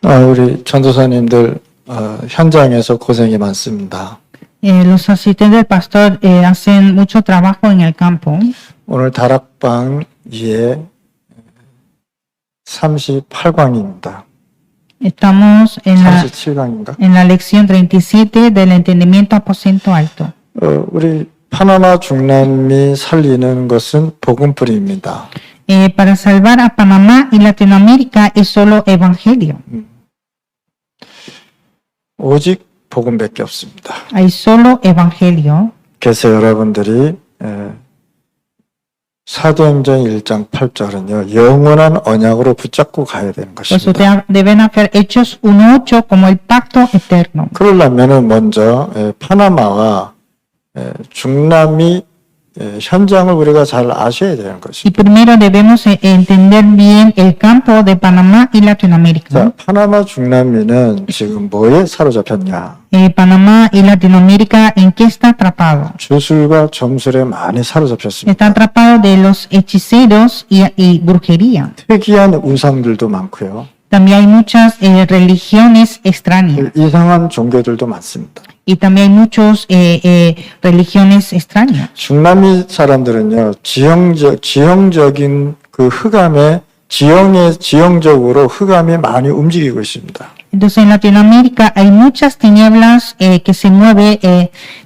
우리 전도사님들 현장에서 고생이 많습니다. Los asistentes del pastor hacen mucho trabajo en el campo. 오늘 다락방 2의 38강입니다. Estamos en 37강인가? la lección 37 del entendimiento aposento alto. 우리 파나마 중남미 살리는 것은 복음뿌리입니다. Para salvar a Panamá y Latinoamérica es solo evangelio. 오직 복음밖에 없습니다. Hay solo evangelio. 그래서 여러분들이 사도행전 1장 8절은요. 영원한 언약으로 붙잡고 가야 되는 Pues 것입니다. ustedes deben hacer Hechos 1:8 como el pacto eterno. 그러려면 먼저 파나마와 중남미 현장을 우리가 잘 아셔야 되는 Y 것입니다. primero debemos entender bien el campo de Panamá y Latinoamérica. 자, 파나마 중남미는 지금 뭐에 사로잡혔냐? Panamá y Latinoamérica, ¿en qué está atrapado? 주술과 점술에 많이 사로잡혔습니다. Está atrapado de los hechiceros y brujería. 특이한 우상들도 많고요. También hay muchas religiones extrañas. 이상한 종교들도 많습니다. Y también hay muchas religiones extrañas. 중남미 사람들은요, 지형적인 그 흑암에, 지형적으로 흑암이 많이 움직이고 있습니다. Entonces en Latinoamérica hay muchas tinieblas que se mueven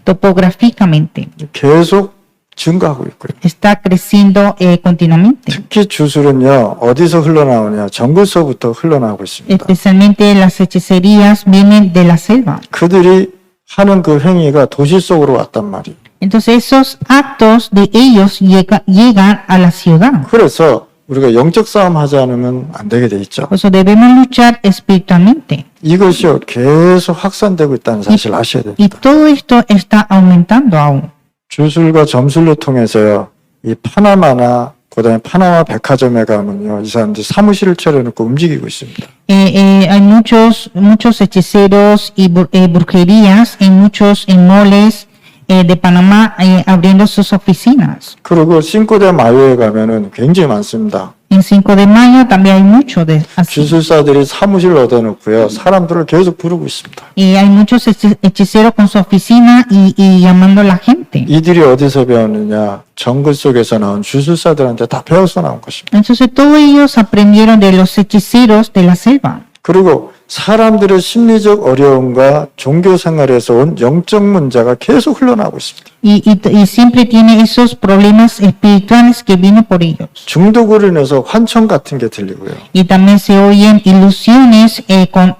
topográficamente. 계속 증가하고 있고요. Está creciendo continuamente. 특히 주술은요, 어디서 흘러나오냐, 정글서부터 흘러나오고 있습니다. Especialmente las hechicerías vienen de la selva. 그들이 하는 그 행위가 도시 속으로 왔단 말이에요. Entonces esos actos de ellos llegan a la ciudad. 그래서 우리가 영적 싸움 하지 않으면 안 되게 돼 있죠. Por eso debemos luchar espiritualmente. 이것이 계속 확산되고 있다는 사실 아셔야 Y 됩니다. todo esto está aumentando aún. 주술과 점술로 통해서요, 이 파나마나 그다음에 파나마 백화점에 가면요, 이 사람들이 사무실을 차려놓고 움직이고 있습니다. Hay muchos hechiceros y brujerías en muchos moles de Panamá abriendo sus oficinas. 그리고 싱코데 마요에 가면은 굉장히 많습니다. En 5 de Mayo también hay mucho de así. 주술사들이 사무실을 얻어놓고요, 사람들을 계속 부르고 있습니다. Y hay muchos hechiceros con su oficina y llamando a la gente. 이들이 어디서 배웠느냐? 정글 속에서 나온 주술사들한테 다 배워서 나온 것입니다. Entonces todos ellos aprendieron de los hechiceros de la selva. 그리고 사람들의 심리적 어려움과 종교 생활에서 온 영적 문제가 계속 흘러나오고 있습니다. Y siempre tiene esos problemas espirituales que vienen por ellos. 중독으로 인해서 환청 같은 게 들리고요. Y también se oyen ilusiones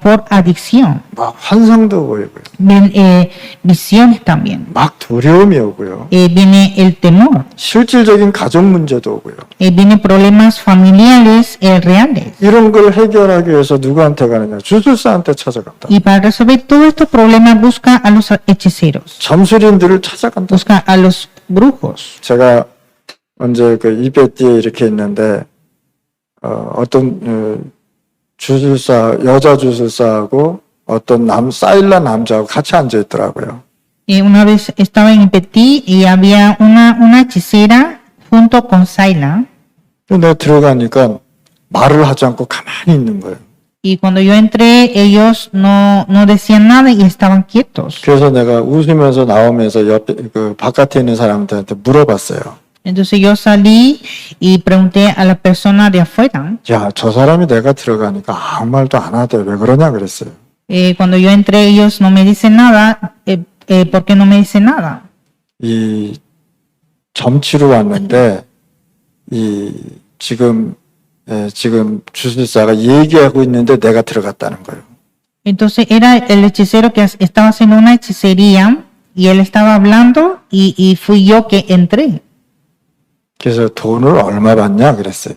por adicción. 막 환상도 보이고요. Ven visiones también. 막 두려움이 오고요. Viene el temor. 실질적인 가정 문제도 오고요. Vienen problemas familiares reales. 이런 걸 해결하기 위해서 누구한테 가느냐? 주술사한테 찾아간다. Y para resolver todos estos problemas busca a los hechiceros. 점술인들을 찾아간다. Busca a los brujos. 제가 언제 그 이베띠에 이렇게 있는데 어떤 주술사, 여자 주술사하고 어떤 사일라 남자하고 같이 앉아 있더라고요. Una vez estaba en Petit y había una hechicera junto con Saila. 근데 들어가니까 말을 하지 않고 가만히 있는 거예요. Y cuando yo entré, ellos no decían nada y estaban quietos. 그래서 내가 웃으면서 나오면서 옆에 그 바깥에 있는 사람들한테 물어봤어요. Entonces yo salí y pregunté a la persona de afuera. 야, 저 사람이 내가 들어가니까 아무 말도 안 하대. 왜 그러냐 그랬어요. Cuando yo entré, ellos no me dicen nada. ¿Por qué no me dicen nada? 이 점치러 왔는데 지금 주술사가 얘기하고 있는데 내가 들어갔다는 거예요. Entonces era el hechicero que estaba haciendo una hechicería y él estaba hablando y fui yo que entré. 그래서 돈을 얼마 받냐 그랬어요.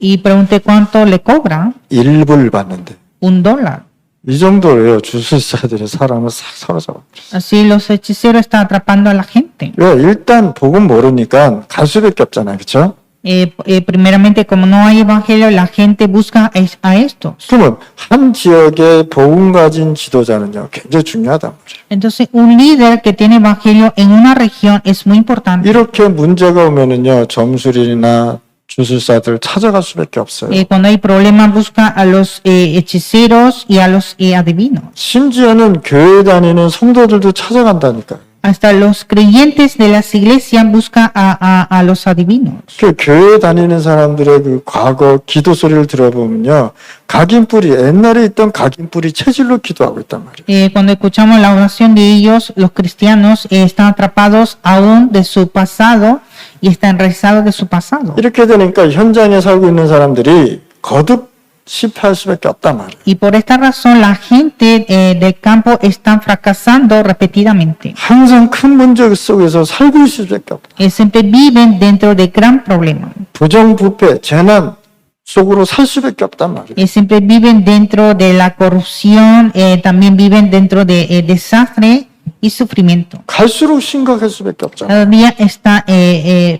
Y pregunté cuánto le cobra. 1불 받는데. $1. 이 정도로요. 주술사들이 사람을 싹 사로잡아. Así los hechiceros están atrapando a la gente. 왜? 일단 복음 모르니까 갈 수밖에 없잖아요. 그렇죠? Primeramente, como no hay evangelio, la gente busca a estos. 그러면 한 지역에 복음 가진 지도자는요. 굉장히 중요하단 말이에요. Entonces, un líder que tiene evangelio en una región es muy importante. 이렇게 문제가 오면은요. 점술이나 주술사들 찾아갈 수밖에 없어요. Cuando hay problemas, busca a los hechiceros y a los adivinos. 심지어는 교회 다니는 성도들도 찾아간다니까요. Hasta los creyentes de las iglesias buscan a los adivinos. 그 교회 다니는 사람들의 그 과거 기도 소리를 들어보면요. 각인뿌리, 옛날에 있던 각인뿌리 체질로 기도하고 있단 말이에요. Cuando escuchamos la oración de ellos, los cristianos están atrapados aún de su pasado y están rezados de su pasado. 이렇게 되니까 현장에 살고 있는 사람들이 거듭 실패할 수밖에 없단 말이에요. Y por esta razón la gente del campo están fracasando repetidamente. 항상 큰 문제 속에서 살고 있을 수밖에 없다. Siempre viven dentro de gran problema. 부정부패, 재난 속으로 살 수밖에 없단 말이에요. Siempre viven dentro de la corrupción, también viven dentro de desastre y sufrimiento. 갈수록 심각할 수밖에 없잖아요. Cada día está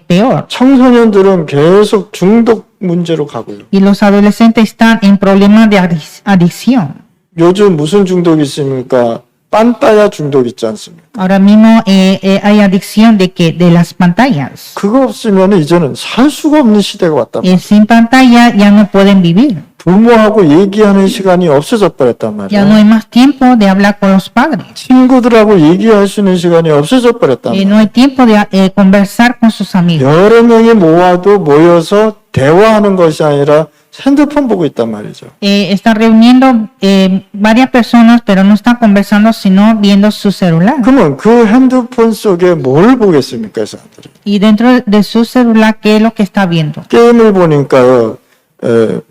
peor. 청소년들은 계속 중독 문제로 가고요. Y los adolescentes están en problemas de adicción. 요즘 무슨 중독이 있습니까? 빤따야 중독 있지 않습니까? Ahora mismo hay adicción de las pantallas. 그거 없으면 이제는 살 수가 없는 시대가 왔단 말이에요. Sin pantalla ya no pueden vivir. 부모하고 얘기하는 시간이 없어져 버렸단 Ya no 말이에요. hay más tiempo de hablar con los padres. 친구들하고 얘기할 수 있는 시간이 없어져 버렸단 말이에요. No hay tiempo de conversar con sus amigos. 여러 명이 모여서 대화하는 것이 아니라 핸드폰 보고 있단 말이죠. Están reuniendo varias personas, pero no están conversando, sino viendo su celular. 그러면 그 핸드폰 속에 뭘 보겠습니까, 이 사람들이? Y dentro de su celular, ¿qué es lo que está viendo? 게임을 보니까요,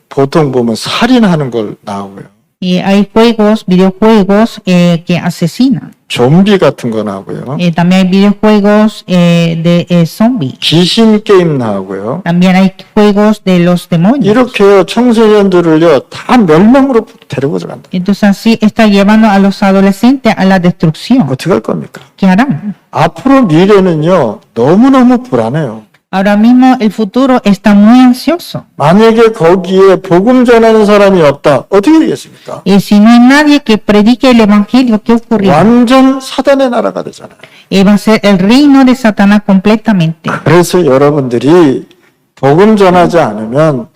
보통 보면 살인하는 걸 나오고요. Y hay juegos, videojuegos que asesinan. 좀비 같은 거 나오고요. También hay videojuegos de zombies. 귀신 게임 나오고요. También hay juegos de los demonios. 이렇게 청소년들을요, 다 멸망으로 데리고 들어간다. Entonces así está llevando a los adolescentes a la destrucción. 어떻게 할 겁니까? ¿Qué harán? 앞으로 미래는요, 너무너무 불안해요. Ahora mismo el futuro está muy ansioso. 만약에 거기에 복음 전하는 사람이 없다, 어떻게 되겠습니까? Y si no hay nadie que predique el evangelio, ¿qué ocurrirá? 완전 사단의 나라가 되잖아요. Va a ser el reino de Satanás completamente. 그래서 여러분들이 복음 전하지 않으면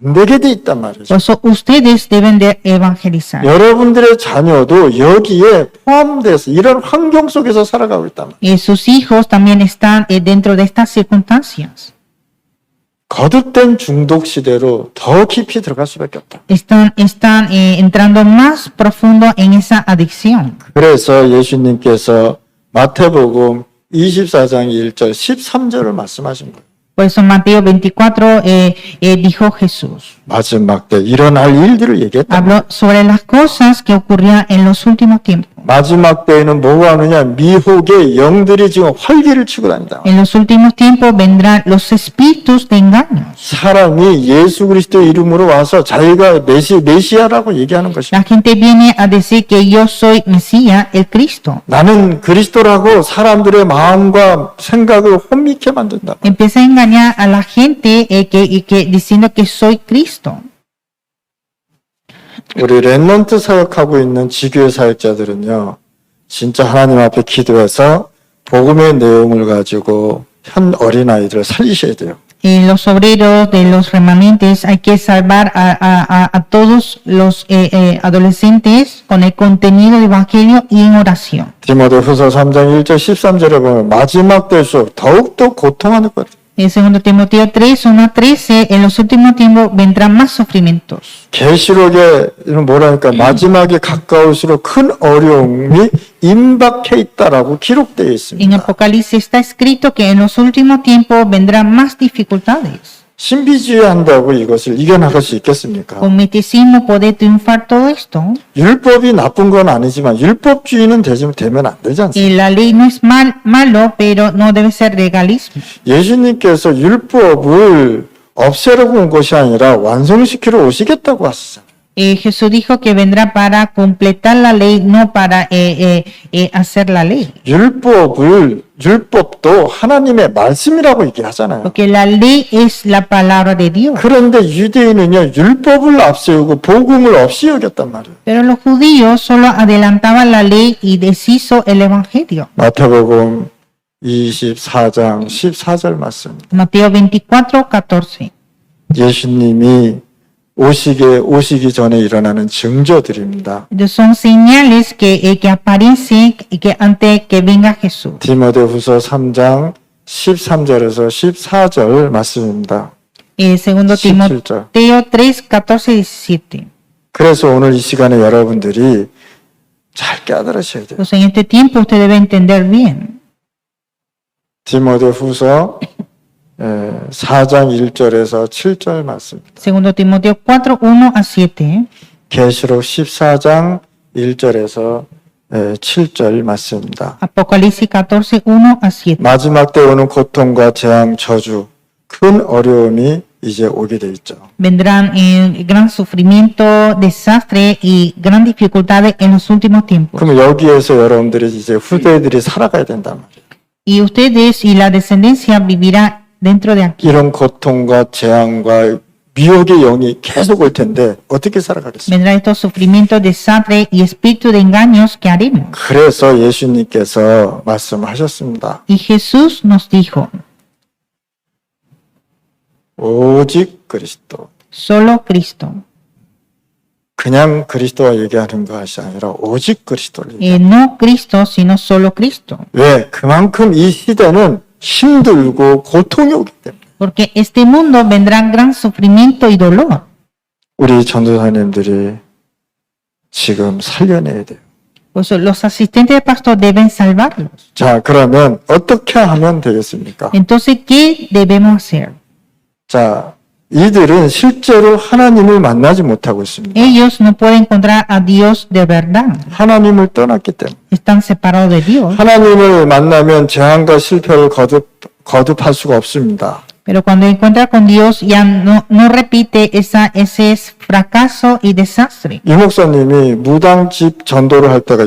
안 되게 돼 있단 말이죠. Por eso ustedes deben de evangelizar. 여러분들의 자녀도 여기에 포함돼서 이런 환경 속에서 살아가고 있단 말이에요. Sus hijos también están dentro de estas circunstancias. 거듭된 중독 시대로 더 깊이 들어갈 수밖에 없다. Están entrando más profundo en esa adicción. 그래서 예수님께서 마태복음 24장 1절 13절을 말씀하신 거예요. Por eso en Mateo 24 dijo Jesús. 마지막 때 일어날 일들을 얘기했다. Habló sobre las cosas que ocurrían en los últimos tiempos. 마지막 때에는 뭐가 오느냐? 미혹의 영들이 지금 활기를 치고 다닌다. En los últimos tiempos vendrán los espíritus de engaños. 사람이 예수 그리스도 이름으로 와서 자기가 메시아라고 얘기하는 것입니다. La gente viene a decir que yo soy Mesías, el Cristo. 나는 그리스도라고 사람들의 마음과 생각을 혼미케 만든다. Empieza a engañar a la gente diciendo que soy Cristo. 우리 렘넌트 사역하고 있는 지교회 사역자들은요, 진짜 하나님 앞에 기도해서 복음의 내용을 가지고 현 어린아이들을 살리셔야 돼요. Los obreros de los remanentes hay que salvar a todos los adolescentes con el contenido del evangelio y en oración. 디모데후서 3장 1절 13절에 보면 마지막 때일수록 더욱더 고통하는 것. En 2 Timoteo 3, 1 a 13, en los últimos tiempos vendrán más sufrimientos. 계시록에 뭐라니까 마지막에 가까울수록 큰 어려움이 임박해 있다라고 기록되어 En 있습니다. Apocalipsis está escrito que en los últimos tiempos vendrán más dificultades. 신비주의 한다고 이것을 이겨나갈 수 있겠습니까? Con misticismo poder triunfar todo esto. 율법이 나쁜 건 아니지만 율법주의는 되면 안 되지 않습니까? La ley no es malo, pero no debe ser legalismo. 예수님께서 율법을 없애려고 온 것이 아니라 완성시키러 오시겠다고 하시잖아요. Jesús dijo que vendrá para completar la ley, no para hacer la ley. 율법도 하나님의 말씀이라고 얘기하잖아요. Porque la ley es la palabra de Dios. 그런데 유대인은요, 율법을 앞세우고 복음을 없이 여겼단 말이에요. Pero los judíos solo adelantaban la ley y deshizo el evangelio. 마태복음 24장 14절 말씀. Mateo 24, 14. 예수님이 오시기 전에 일어나는 징조들입니다. Estos son señales que aparecen que antes que venga Jesús. 디모데후서 3장 13절에서 14절 말씀입니다. Segundo 17절. Timoteo 3, 14 y 17. 그래서 오늘 이 시간에 여러분들이 잘 깨달으셔야 돼요. Pues en este tiempo usted debe entender bien. 디모데후서 4장 1절에서 7절 말씀입니다. Segundo Timoteo 4, 1 a 7. 계시록 14장 1절에서 7절 말씀입니다. Apocalipsis 14, 1 a 7. 마지막 때 오는 고통과 재앙, 저주, 큰 어려움이 이제 오게 돼 있죠. Vendrán gran sufrimiento, desastre y gran dificultades en los últimos tiempos. 그럼 여기에서 여러분들이 이제 후대들이 살아가야 된단 말이에요. Y ustedes y la descendencia vivirá dentro de aquí. 이런 고통과 재앙과 미혹의 영이 계속 올 텐데 어떻게 살아가겠어요? Vendrán estos sufrimientos, desastre y espíritu de engaños que haremos. 그래서 예수님께서 말씀하셨습니다. Y Jesús nos dijo, 오직 그리스도. solo Cristo. 그냥 그리스도와 얘기하는 것이 아니라 오직 그리스도를 얘기해요. No Cristo, sino solo Cristo. 왜? 그만큼 이 시대는 힘들고 고통이 오기 때문에. Porque este mundo vendrá gran sufrimiento y dolor. 우리 전도사님들이 지금 살려내야 돼요. Pues los asistentes de pastor deben salvarlos. 자, 그러면 어떻게 하면 되겠습니까? Entonces, ¿qué debemos hacer? 자, 이들은 실제로 하나님을 만나지 못하고 있습니다. Ellos no pueden encontrar a Dios de verdad. 하나님을 떠났기 때문에. Están separados de Dios. 하나님을 만나면 재앙과 실패를 거듭할 수가 없습니다. Pero cuando encuentra con Dios ya no repite ese fracaso y desastre. 이 목사님이 무당집 전도를 할 때가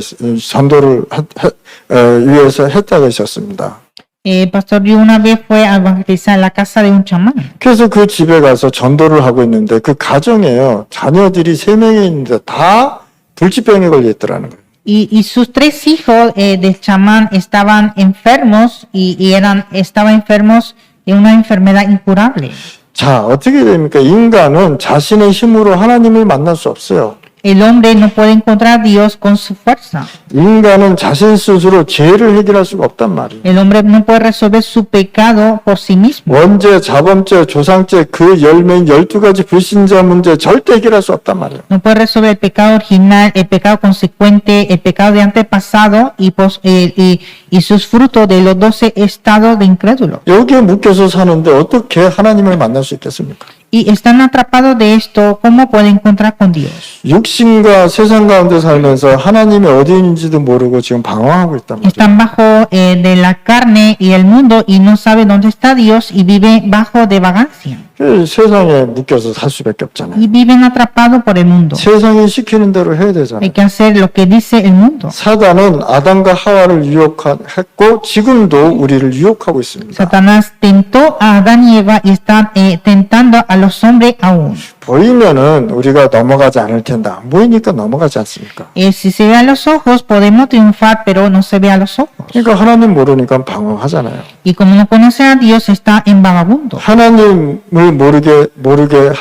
위해서 했다가 있었습니다. Pastor Yu una vez fue a evangelizar la casa de un chamán. 그래서 그 집에 가서 전도를 하고 있는데 그 가정에요. 자녀들이 3명이 있는데 다 불치병에 걸려 있더라는 거예요. Y sus 3 hijos del chamán estaban enfermos estaban enfermos de una enfermedad incurable. 자, 어떻게 됩니까? 인간은 자신의 힘으로 하나님을 만날 수 없어요. El hombre no puede encontrar a Dios con su fuerza. 인간은 자신 스스로 죄를 해결할 수가 없단 말이에요. El hombre no puede resolver su pecado por sí mismo. 원죄, 자범죄, 조상죄 그 열매인 12가지 불신자 문제 절대 해결할 수 없단 말이에요. No puede resolver el pecado original, el pecado consecuente, el pecado de antepasado y sus frutos de los 12 estados de incrédulo. 여기에 묶여서 사는데 어떻게 하나님을 만날 수 있겠습니까? Y están atrapados de esto, ¿cómo pueden encontrar con Dios? 육신과 세상 가운데 살면서 하나님이 어디 있는지도 모르고 지금 방황하고 있단 말이에요. Están bajo de la carne y el mundo y no saben dónde está Dios y viven bajo de vagancia. 세상에 묶여서 살 수밖에 없잖아요. Y viven atrapados por el mundo. 세상이 시키는 대로 해야 Hay 되잖아요. que hacer lo que dice el mundo. 사단은 아담과 하와를 유혹했고 지금도 우리를 유혹하고 있습니다. Satanás tentó a Adán y Eva y está tentando a los hombres aún. 보이면은 우리가 넘어가지 않을 텐데 안 보이니까 넘어가지 않습니까? Si se ve a los ojos podemos triunfar, pero no se ve a los ojos. 그러니까 하나님 모르니까 방황하잖아요. Y como no conoce a Dios, está en vagabundo. 하나님을 모르게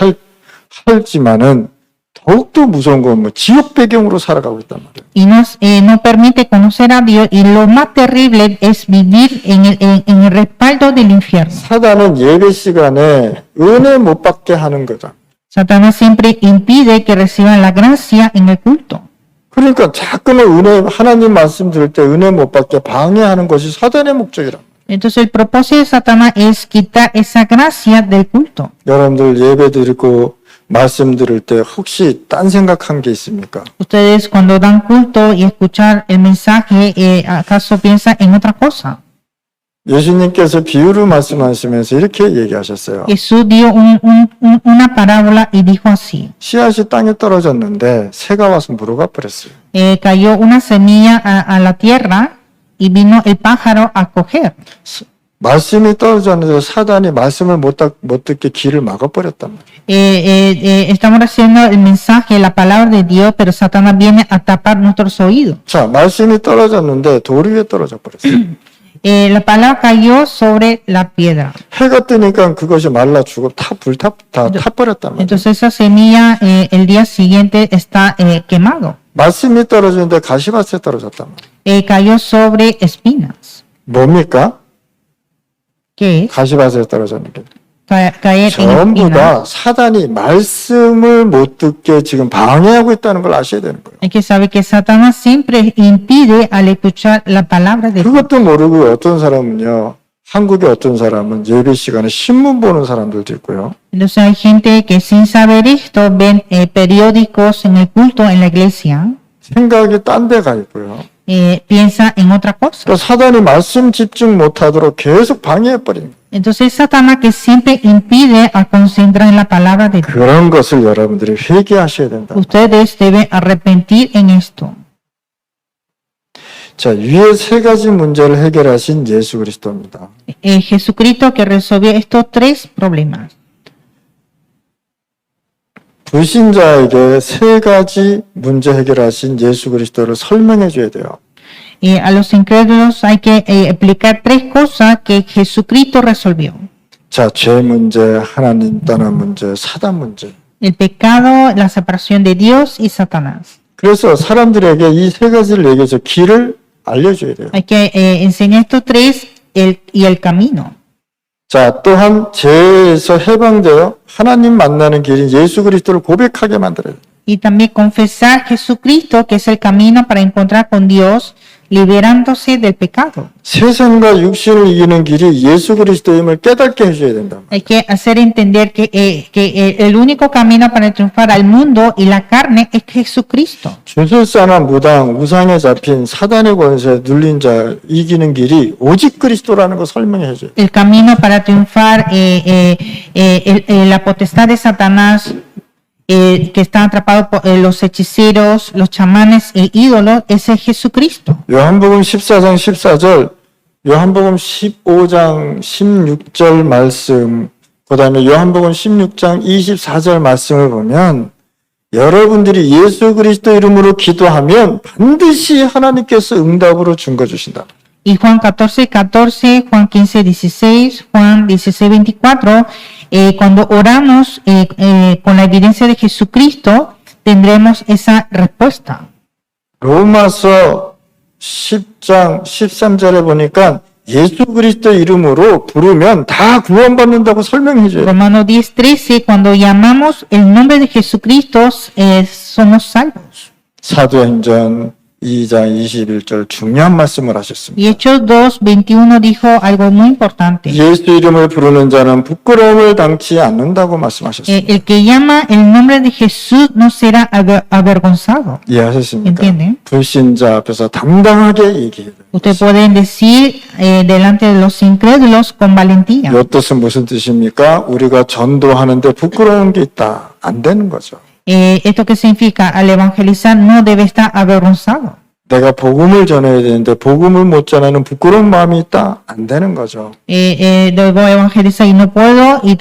할지만은 더욱더 무서운 건 뭐 지옥 배경으로 살아가고 있단 말이에요. Y no permite conocer a Dios. Y lo más terrible es vivir en el respaldo del infierno. 사단은 예배 시간에 은혜 못 받게 하는 거죠. Satanás siempre impide que reciban la gracia en el culto. 그러니까 자꾸만 하나님 말씀 들을 때 은혜 못 받게 방해하는 것이 사단의 목적이라. Entonces el propósito de Satanás es quitar esa gracia del culto. 여러분들 예배 드리고 말씀 들을 때 혹시 딴 생각한 게 있습니까? Ustedes cuando dan culto y escuchar el mensaje, ¿acaso piensan en otra cosa? 예수님께서 비유로 말씀하시면서 이렇게 얘기하셨어요. Jesús dio una parábola y dijo así. 씨앗이 땅에 떨어졌는데 새가 와서 물어가 버렸어요. Cayó una semilla a la tierra y vino el pájaro a coger. 말씀이 떨어졌는데 사단이 말씀을 못 듣게 길을 막아버렸단 말이에요. Estamos recibiendo el mensaje, la palabra de Dios, pero Satanás viene a tapar nuestros oídos. 자, 말씀이 떨어졌는데 돌 위에 떨어져 버렸어요. La palabra cayó sobre la piedra. 해가 뜨니까 그것이 말라 죽어 다 타버렸단 말이에요. Entonces esa semilla el día siguiente está quemado. 말씀이 떨어지는데 가시밭에 떨어졌단 말이에요. Cayó sobre espinas. 뭡니까? ¿Qué es? 가시밭에 떨어졌는 게. Caer en 전부 espinas. 다 사단이 말씀을 못 듣게 지금 방해하고 있다는 걸 아셔야 되는 거예요. Hay que saber que Satanás siempre impide al escuchar la palabra de Dios. 그것도 모르고 어떤 사람은요, 한국의 어떤 사람은 예배 시간에 신문 보는 사람들도 있고요. Entonces hay gente que sin saber esto ven periódicos en el culto en la iglesia, 생각이 딴 데 가 있고요. piensa en otra cosa. 그러니까 사단이 말씀 집중 못하도록 계속 방해해버리는 거예요. Entonces Satanás que siempre impide a concentrar en la palabra de Dios. 그런 것을 여러분들이 회개하셔야 된다. Ustedes deben arrepentir en esto. 자, 위에 세 가지 문제를 해결하신 예수 그리스도입니다. Jesucristo que resolvió estos tres problemas. 불신자에게 세 가지 문제 해결하신 예수 그리스도를 설명해 줘야 돼요. A los incrédulos hay que explicar tres cosas que Jesucristo resolvió. 자, 죄 문제, 하나님 떠난 문제, 사단 문제. El pecado, la separación de Dios y Satanás. 그래서 사람들에게 이 세 가지를 얘기해서 길을 알려줘야 돼요. Hay que enseñar estos tres y el camino. 자, 또한 죄에서 해방되어 하나님 만나는 길인 예수 그리스도를 고백하게 만들어야 돼요. Y también confesar Jesucristo, que es el camino para encontrar con Dios, liberándose del pecado. 세상과 육신을 이기는 길이 예수 그리스도임을 깨닫게 해줘야 된다. Hay que hacer entender que el único camino para triunfar al mundo y la carne es Jesucristo. 주술사나 무당, 우상에 잡힌 사단의 권세에 눌린 자 이기는 길이 오직 그리스도라는 거 설명해 줘요. El camino para triunfar la potestad de Satanás, que están atrapados por los hechiceros, los chamanes e ídolos, ese es Jesucristo. 요한복음 14장 14절, 요한복음 15장 16절 말씀, 그 다음에 요한복음 16장 24절 말씀을 보면 여러분들이 예수 그리스도 이름으로 기도하면 반드시 하나님께서 응답으로 증거 주신다. Y Juan 14:14, Juan 15:16, Juan 16:24, cuando oramos con la evidencia de Jesucristo, tendremos esa respuesta. 로마서 10장 13절에 보니까 예수 그리스도 이름으로 부르면 다 구원받는다고 설명해 줘요. Romano 10:13, cuando llamamos el nombre de Jesucristo, somos salvos. 사도행전 2장 21절 중요한 말씀을 하셨습니다. Y Hechos 2:21 dijo algo muy importante. 예수 이름을 부르는 자는 부끄러움을 당치 않는다고 말씀하셨습니다. El que llama el nombre de Jesús no será avergonzado. 이해하셨습니까? ¿Entienden? 불신자 앞에서 당당하게 얘기해요. Ustedes pueden decir delante de los incrédulos con valentía. 이 뜻은 무슨 뜻입니까? 우리가 전도하는데 부끄러운 게 있다. 안 되는 거죠. ¿Esto qué significa? Al evangelizar no debe estar avergonzado. 내가 복음을 전해야 되는데 복음을 못 전하는 부끄러운 마음이 있다? 안 되는 거죠. Debo evangelizar y no puedo, y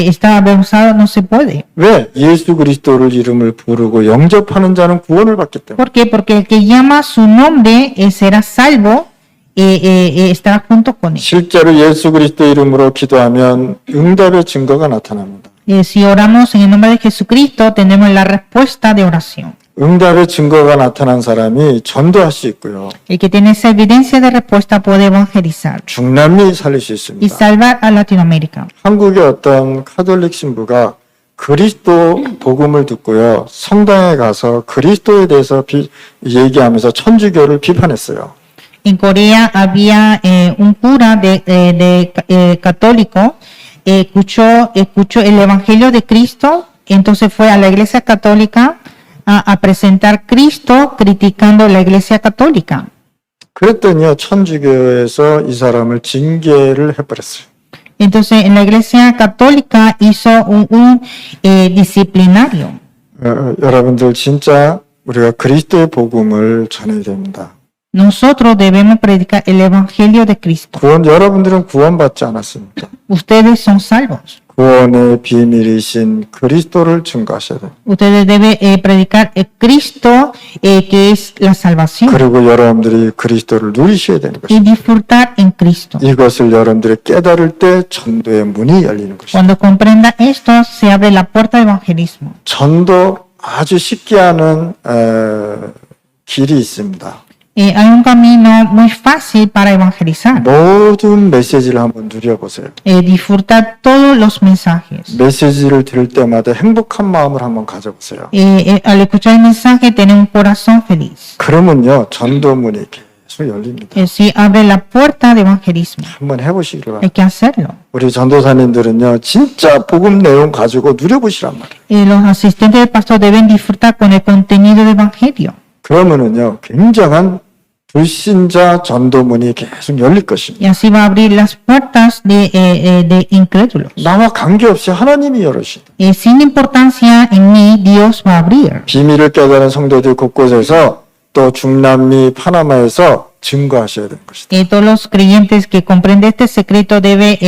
estar avergonzado no se puede. 왜? 예수 그리스도를 이름을 부르고 영접하는 자는 구원을 받기 때문에. ¿Por qué? Porque el que llama su nombre será salvo, estará junto con él. 실제로 예수 그리스도 이름으로 기도하면 응답의 증거가 나타납니다. Si oramos en el nombre de Jesucristo, tenemos la respuesta de oración. 응답의 증거가 나타난 사람이 전도할 수 있고요. El que tiene esa evidencia de respuesta puede evangelizar 중남미 살릴 수 y 있습니다. salvar a Latinoamérica. 한국의 어떤 카톨릭 신부가 그리스도 복음을 듣고요. 성당에 가서 그리스도에 대해서 얘기하면서 천주교를 비판했어요. En Corea había un cura católico, escuchó el Evangelio de Cristo, entonces fue a la iglesia católica a presentar Cristo criticando la iglesia católica. 그랬더니요, 천주교에서 이 사람을 징계를 해버렸어요. Entonces en la iglesia católica hizo un disciplinario. 여러분들 진짜 우리가 그리스도의 복음을 전해야 됩니다. Nosotros debemos predicar el Evangelio de Cristo. 여러분들은 구원받지 않았습니다. Ustedes son salvos. 구원의 비밀이신 그리스도를 증거하셔야 돼요. Ustedes deben predicar Cristo, que es la salvación, 그리고 여러분들이 그리스도를 누리셔야 되는 y 것입니다. disfrutar en Cristo. 이것을 여러분들이 깨달을 때 전도의 문이 열리는 것입니다. Cuando comprenda esto, se abre la puerta de evangelismo. 전도 아주 쉽게 하는 길이 있습니다. Hay un camino muy fácil para evangelizar. 모든 메시지를 한번 누려보세요. Disfrutar todos los mensajes. 메시지를 들을 때마다 행복한 마음을 한번 가져보세요. Al escuchar el mensaje, tener un corazón feliz. 그러면요, 전도문이 계속 열립니다. Sí, abre la puerta de evangelismo. 한번 해보시기를 바랍니다. Hay que hacerlo. 우리 전도사님들은요, 진짜 복음 내용 가지고 누려보시란 말이에요. Los asistentes del pastor deben disfrutar con el contenido del evangelio. 그러면은요, 굉장한 불신자 전도문이 계속 열릴 것입니다. Y así va a abrir las puertas de incrédulos. 나와 관계없이 하나님이 열으시다. Sin importancia en mí, Dios va a abrir. 비밀을 깨달은 성도들 곳곳에서 또 중남미 파나마에서 증거하셔야 되는 것이다. Todos los creyentes que comprenden este secreto deben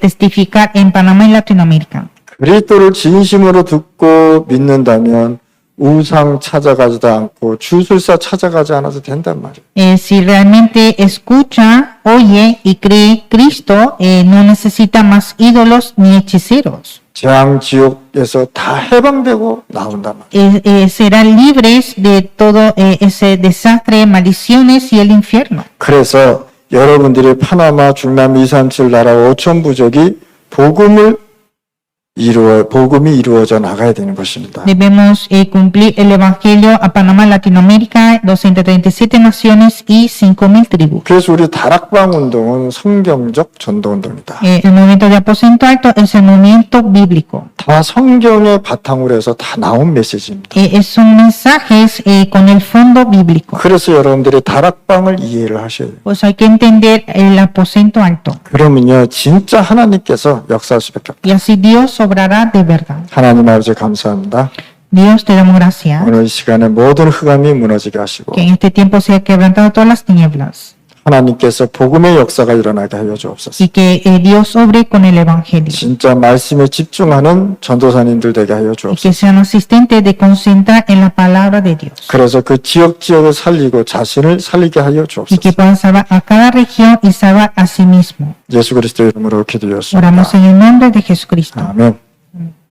testificar en Panamá y Latinoamérica. 그리스도를 진심으로 듣고 믿는다면 우상 찾아가지도 않고 주술사 찾아가지 않아도 된단 말이에요. Si realmente escucha, oye y cree Cristo, no necesita más ídolos ni hechiceros. 재앙 지옥에서 다 해방되고 나온단 말이에요. Serán libres de todo ese desastre, maldiciones y el infierno. 그래서 여러분들이 파나마, 중남미 237 나라 5천 부족이 복음이 이루어져 나가야 되는 것입니다. Debemos cumplir el evangelio a Panamá, Latinoamérica, 237 naciones y 5.000 tribus. 그래서 우리 다락방 운동은 성경적 전도 운동이다. El movimiento de aposento alto es el movimiento bíblico. 다 성경의 바탕으로 해서 다 나온 메시지입니다. Son mensajes con el fondo bíblico. 그래서 여러분들이 다락방을 이해를 하셔야 돼요. Pues hay que entender el aposento alto. 그러면요, 진짜 하나님께서 역사할 수밖에 없다. Y así Dios obrará de verdad. 하나님 아버지 감사합니다. Dios, te damos gracias. 오늘 이 시간에 모든 흑암이 무너지게 하시고 Que en este tiempo se ha quebrantado todas las tinieblas. 하나님께서 복음의 역사가 일어나게 하여 주옵소서. Y que Dios obre con el evangelio. 진짜 말씀에 집중하는 전도사님들 되게 하여 Y 주옵소서. que sean asistentes de concentrar en la palabra de Dios. 그래서 그 지역을 살리고 자신을 살리게 하여 Y 주옵소서. que puedan salvar a cada región y salvar a sí mismo. 예수 그리스도 이름으로 기도했습니다. Oramos en el nombre de Jesucristo. 아멘.